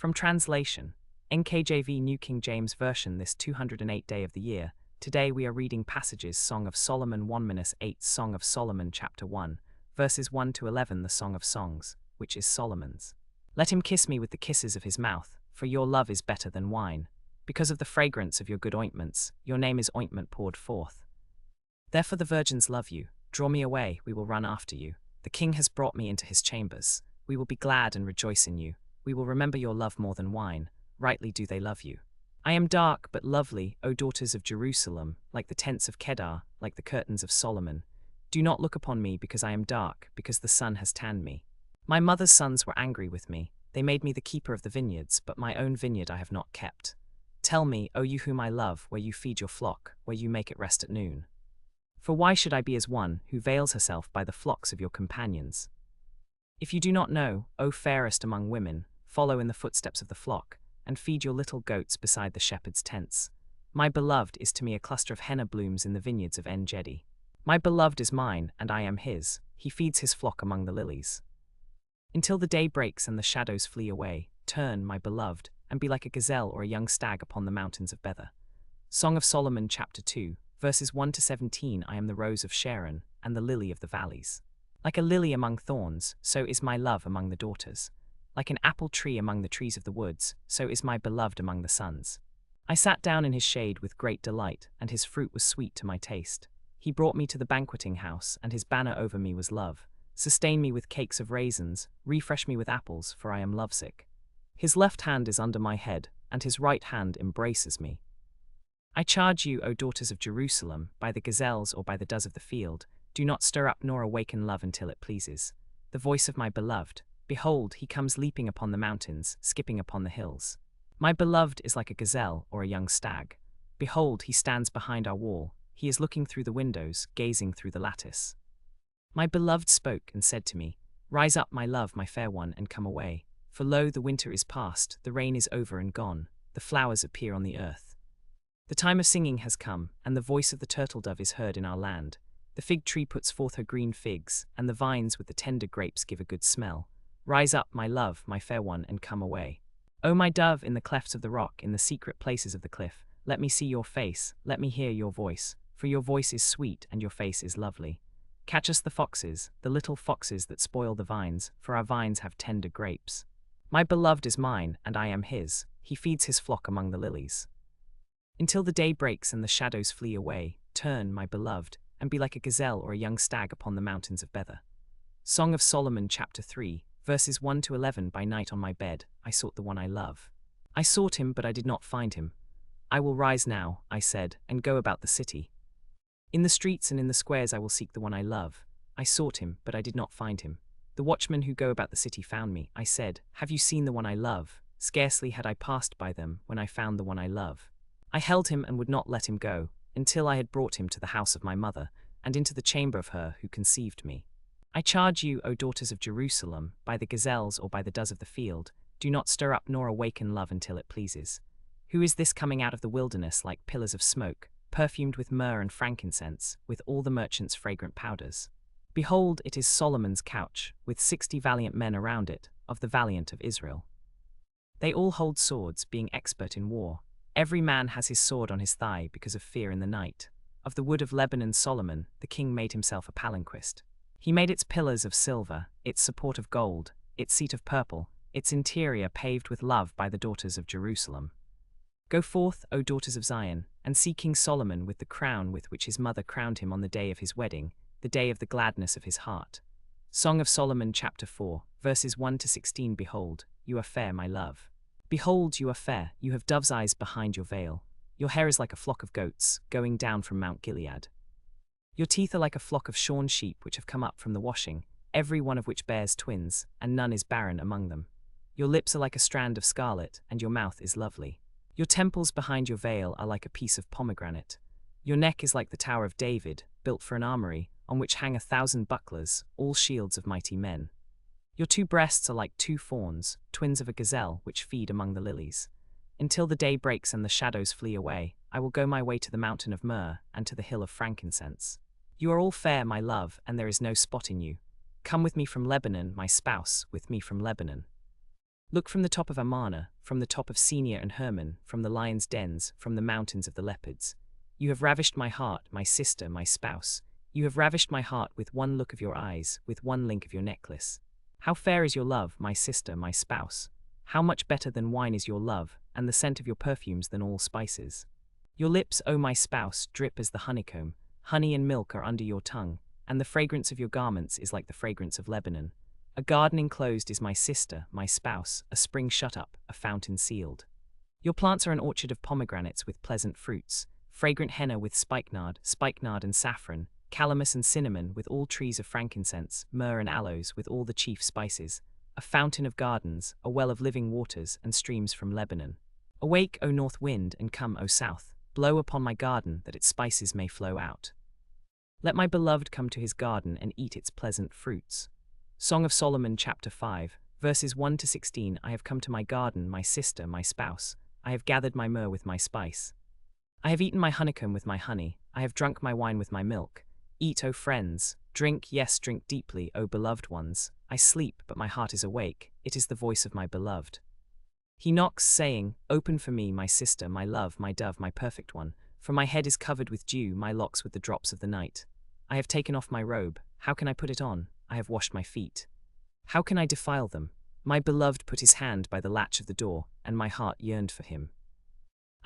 From translation, NKJV New King James Version, this 208th day of the year. Today we are reading passages Song of Solomon 1-8, Song of Solomon chapter 1, verses 1 to 11, the Song of Songs, which is Solomon's. Let him kiss me with the kisses of his mouth, for your love is better than wine. Because of the fragrance of your good ointments, your name is ointment poured forth. Therefore the virgins love you. Draw me away, we will run after you. The king has brought me into his chambers. We will be glad and rejoice in you. We will remember your love more than wine. Rightly do they love you. I am dark but lovely, O daughters of Jerusalem, like the tents of Kedar, like the curtains of Solomon. Do not look upon me because I am dark, because the sun has tanned me. My mother's sons were angry with me. They made me the keeper of the vineyards, but my own vineyard I have not kept. Tell me, O you whom I love, where you feed your flock, where you make it rest at noon. For why should I be as one who veils herself by the flocks of your companions? If you do not know, O fairest among women, follow in the footsteps of the flock, and feed your little goats beside the shepherd's tents. My beloved is to me a cluster of henna blooms in the vineyards of En-Gedi. My beloved is mine, and I am his. He feeds his flock among the lilies. Until the day breaks and the shadows flee away, turn, my beloved, and be like a gazelle or a young stag upon the mountains of Bether. Song of Solomon chapter 2, verses 1-17. I am the rose of Sharon, and the lily of the valleys. Like a lily among thorns, so is my love among the daughters. Like an apple tree among the trees of the woods, so is my beloved among the sons. I sat down in his shade with great delight, and his fruit was sweet to my taste. He brought me to the banqueting house, and his banner over me was love. Sustain me with cakes of raisins, refresh me with apples, for I am lovesick. His left hand is under my head, and his right hand embraces me. I charge you, O daughters of Jerusalem, by the gazelles or by the does of the field, do not stir up nor awaken love until it pleases. The voice of my beloved, behold, he comes leaping upon the mountains, skipping upon the hills. My beloved is like a gazelle or a young stag. Behold, he stands behind our wall. He is looking through the windows, gazing through the lattice. My beloved spoke and said to me, Rise up, my love, my fair one, and come away. For lo, the winter is past, the rain is over and gone, the flowers appear on the earth. The time of singing has come, and the voice of the turtle dove is heard in our land. The fig tree puts forth her green figs, and the vines with the tender grapes give a good smell. Rise up, my love, my fair one, and come away. O my dove, in the clefts of the rock, in the secret places of the cliff, let me see your face, let me hear your voice, for your voice is sweet and your face is lovely. Catch us the little foxes that spoil the vines, for our vines have tender grapes. My beloved is mine, and I am his. He feeds his flock among the lilies. Until the day breaks and the shadows flee away, turn, my beloved, and be like a gazelle or a young stag upon the mountains of Bether. Song of Solomon chapter 3, verses 1-11. By night on my bed, I sought the one I love. I sought him, but I did not find him. I will rise now, I said, and go about the city. In the streets and in the squares I will seek the one I love. I sought him, but I did not find him. The watchmen who go about the city found me. I said, Have you seen the one I love? Scarcely had I passed by them when I found the one I love. I held him and would not let him go, until I had brought him to the house of my mother, and into the chamber of her who conceived me. I charge you, O daughters of Jerusalem, by the gazelles or by the does of the field, do not stir up nor awaken love until it pleases. Who is this coming out of the wilderness like pillars of smoke, perfumed with myrrh and frankincense, with all the merchants' fragrant powders? Behold, it is Solomon's couch, with 60 valiant men around it, of the valiant of Israel. They all hold swords, being expert in war. Every man has his sword on his thigh because of fear in the night. Of the wood of Lebanon Solomon, the king made himself a palanquist. He made its pillars of silver, its support of gold, its seat of purple, its interior paved with love by the daughters of Jerusalem. Go forth, O daughters of Zion, and see King Solomon with the crown with which his mother crowned him on the day of his wedding, the day of the gladness of his heart. Song of Solomon chapter 4, verses 1-16. Behold, you are fair, my love. Behold, you are fair, you have dove's eyes behind your veil. Your hair is like a flock of goats, going down from Mount Gilead. Your teeth are like a flock of shorn sheep which have come up from the washing, every one of which bears twins, and none is barren among them. Your lips are like a strand of scarlet, and your mouth is lovely. Your temples behind your veil are like a piece of pomegranate. Your neck is like the Tower of David, built for an armory, on which hang 1,000 bucklers, all shields of mighty men. Your 2 breasts are like 2 fawns, twins of a gazelle, which feed among the lilies. Until the day breaks and the shadows flee away, I will go my way to the mountain of myrrh and to the hill of frankincense. You are all fair, my love, and there is no spot in you. Come with me from Lebanon, my spouse, with me from Lebanon. Look from the top of Amarna, from the top of Senior and Hermon, from the lions' dens, from the mountains of the leopards. You have ravished my heart, my sister, my spouse. You have ravished my heart with one look of your eyes, with one link of your necklace. How fair is your love, my sister, my spouse! How much better than wine is your love, and the scent of your perfumes than all spices. Your lips, O my spouse, drip as the honeycomb. Honey and milk are under your tongue, and the fragrance of your garments is like the fragrance of Lebanon. A garden enclosed is my sister, my spouse, a spring shut up, a fountain sealed. Your plants are an orchard of pomegranates with pleasant fruits, fragrant henna with spikenard and saffron, calamus and cinnamon with all trees of frankincense, myrrh and aloes with all the chief spices, a fountain of gardens, a well of living waters and streams from Lebanon. Awake, O north wind, and come, O south, blow upon my garden that its spices may flow out. Let my beloved come to his garden and eat its pleasant fruits. Song of Solomon, chapter 5, verses 1 to 16. I have come to my garden, my sister, my spouse. I have gathered my myrrh with my spice. I have eaten my honeycomb with my honey. I have drunk my wine with my milk. Eat, O friends. Drink, yes, drink deeply, O beloved ones. I sleep, but my heart is awake. It is the voice of my beloved. He knocks, saying, Open for me, my sister, my love, my dove, my perfect one. For my head is covered with dew, my locks with the drops of the night. I have taken off my robe. How can I put it on? I have washed my feet. How can I defile them? My beloved put his hand by the latch of the door, and my heart yearned for him.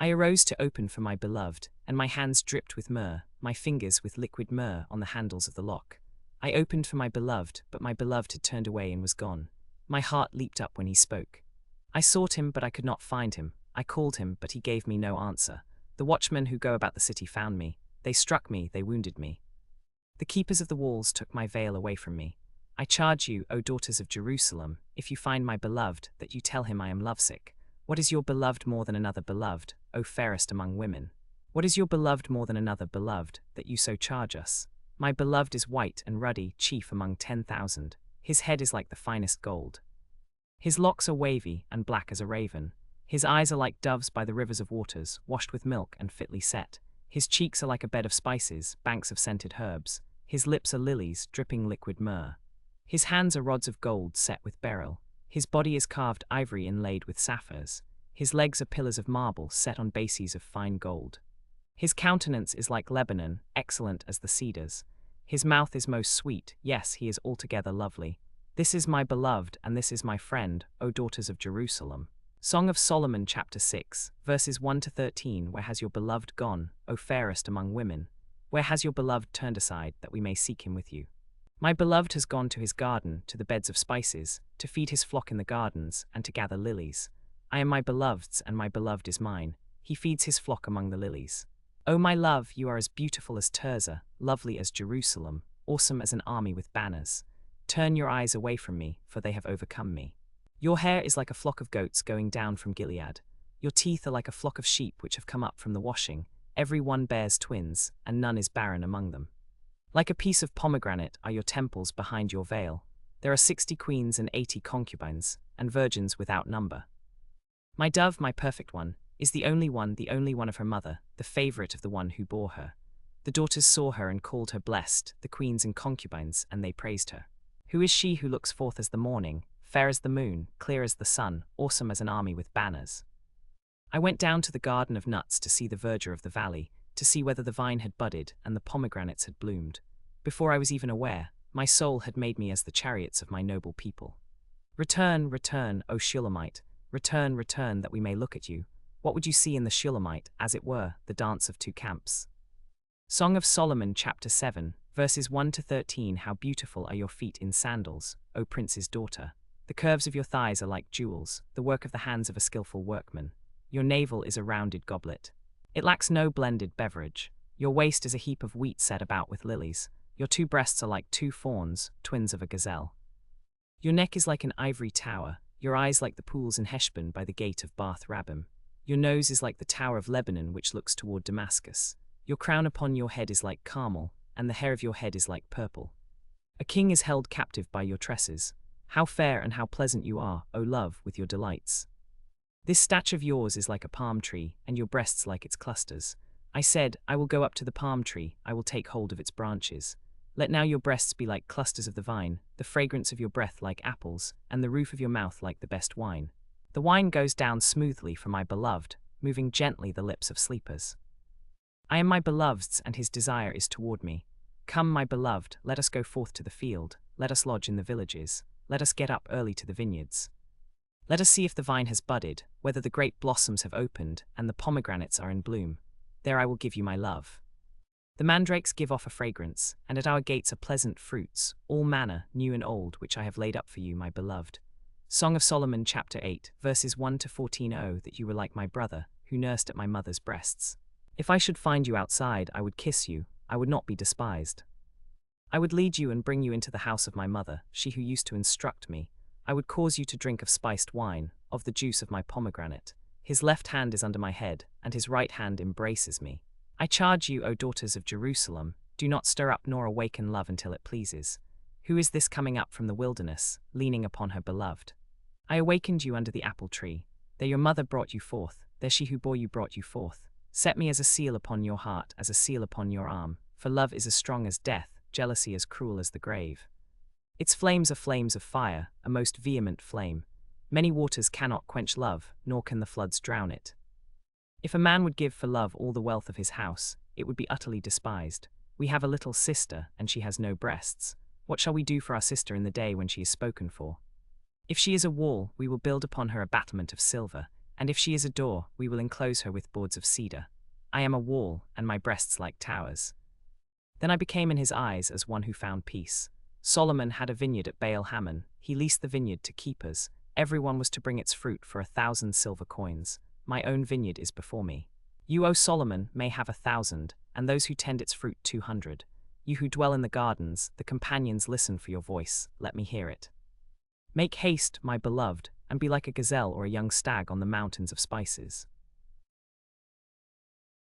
I arose to open for my beloved, and my hands dripped with myrrh, my fingers with liquid myrrh on the handles of the lock. I opened for my beloved, but my beloved had turned away and was gone. My heart leaped up when he spoke. I sought him, but I could not find him. I called him, but he gave me no answer. The watchmen who go about the city found me. They struck me, they wounded me. The keepers of the walls took my veil away from me. I charge you, O daughters of Jerusalem, if you find my beloved, that you tell him I am lovesick. What is your beloved more than another beloved, O fairest among women? What is your beloved more than another beloved, that you so charge us? My beloved is white and ruddy, chief among 10,000. His head is like the finest gold. His locks are wavy and black as a raven. His eyes are like doves by the rivers of waters, washed with milk and fitly set. His cheeks are like a bed of spices, banks of scented herbs. His lips are lilies, dripping liquid myrrh. His hands are rods of gold set with beryl. His body is carved ivory inlaid with sapphires. His legs are pillars of marble set on bases of fine gold. His countenance is like Lebanon, excellent as the cedars. His mouth is most sweet, yes, he is altogether lovely. This is my beloved, and this is my friend, O daughters of Jerusalem. Song of Solomon, chapter 6, verses 1 to 13. Where has your beloved gone, O fairest among women? Where has your beloved turned aside, that we may seek him with you? My beloved has gone to his garden, to the beds of spices, to feed his flock in the gardens, and to gather lilies. I am my beloved's, and my beloved is mine. He feeds his flock among the lilies. O my love, you are as beautiful as Tirzah, lovely as Jerusalem, awesome as an army with banners. Turn your eyes away from me, for they have overcome me. Your hair is like a flock of goats going down from Gilead. Your teeth are like a flock of sheep which have come up from the washing. Every one bears twins, and none is barren among them. Like a piece of pomegranate are your temples behind your veil. There are 60 queens and 80 concubines, and virgins without number. My dove, my perfect one, is the only one of her mother, the favorite of the one who bore her. The daughters saw her and called her blessed, the queens and concubines, and they praised her. Who is she who looks forth as the morning, fair as the moon, clear as the sun, awesome as an army with banners? I went down to the garden of nuts to see the verdure of the valley, to see whether the vine had budded and the pomegranates had bloomed. Before I was even aware, my soul had made me as the chariots of my noble people. Return, return, O Shulamite, return, return, that we may look at you. What would you see in the Shulamite, as it were, the dance of two camps? Song of Solomon, chapter 7, verses 1 to 13. How beautiful are your feet in sandals, O prince's daughter. The curves of your thighs are like jewels, the work of the hands of a skillful workman. Your navel is a rounded goblet. It lacks no blended beverage. Your waist is a heap of wheat set about with lilies. Your two breasts are like two fawns, twins of a gazelle. Your neck is like an ivory tower, your eyes like the pools in Heshbon by the gate of Bath Rabbim. Your nose is like the tower of Lebanon which looks toward Damascus. Your crown upon your head is like Carmel, and the hair of your head is like purple. A king is held captive by your tresses. How fair and how pleasant you are, O love, with your delights. This stature of yours is like a palm tree, and your breasts like its clusters. I said, I will go up to the palm tree, I will take hold of its branches. Let now your breasts be like clusters of the vine, the fragrance of your breath like apples, and the roof of your mouth like the best wine. The wine goes down smoothly for my beloved, moving gently the lips of sleepers. I am my beloved's, and his desire is toward me. Come, my beloved, let us go forth to the field, let us lodge in the villages, let us get up early to the vineyards. Let us see if the vine has budded, whether the great blossoms have opened, and the pomegranates are in bloom. There I will give you my love. The mandrakes give off a fragrance, and at our gates are pleasant fruits, all manner, new and old, which I have laid up for you, my beloved. Song of Solomon, chapter 8, verses 1 to 14. Oh, that you were like my brother, who nursed at my mother's breasts. If I should find you outside, I would kiss you, I would not be despised. I would lead you and bring you into the house of my mother, she who used to instruct me. I would cause you to drink of spiced wine, of the juice of my pomegranate. His left hand is under my head, and his right hand embraces me. I charge you, O daughters of Jerusalem, do not stir up nor awaken love until it pleases. Who is this coming up from the wilderness, leaning upon her beloved? I awakened you under the apple tree. There your mother brought you forth, there she who bore you brought you forth. Set me as a seal upon your heart, as a seal upon your arm, for love is as strong as death, jealousy as cruel as the grave. Its flames are flames of fire, a most vehement flame. Many waters cannot quench love, nor can the floods drown it. If a man would give for love all the wealth of his house, it would be utterly despised. We have a little sister, and she has no breasts. What shall we do for our sister in the day when she is spoken for? If she is a wall, we will build upon her a battlement of silver, and if she is a door, we will enclose her with boards of cedar. I am a wall, and my breasts like towers. Then I became in his eyes as one who found peace. Solomon had a vineyard at Baal Hamon. He leased the vineyard to keepers. Everyone was to bring its fruit for 1,000 silver coins. My own vineyard is before me. You, O Solomon, may have 1,000, and those who tend its fruit 200. You who dwell in the gardens, the companions listen for your voice. Let me hear it. Make haste, my beloved, and be like a gazelle or a young stag on the mountains of spices.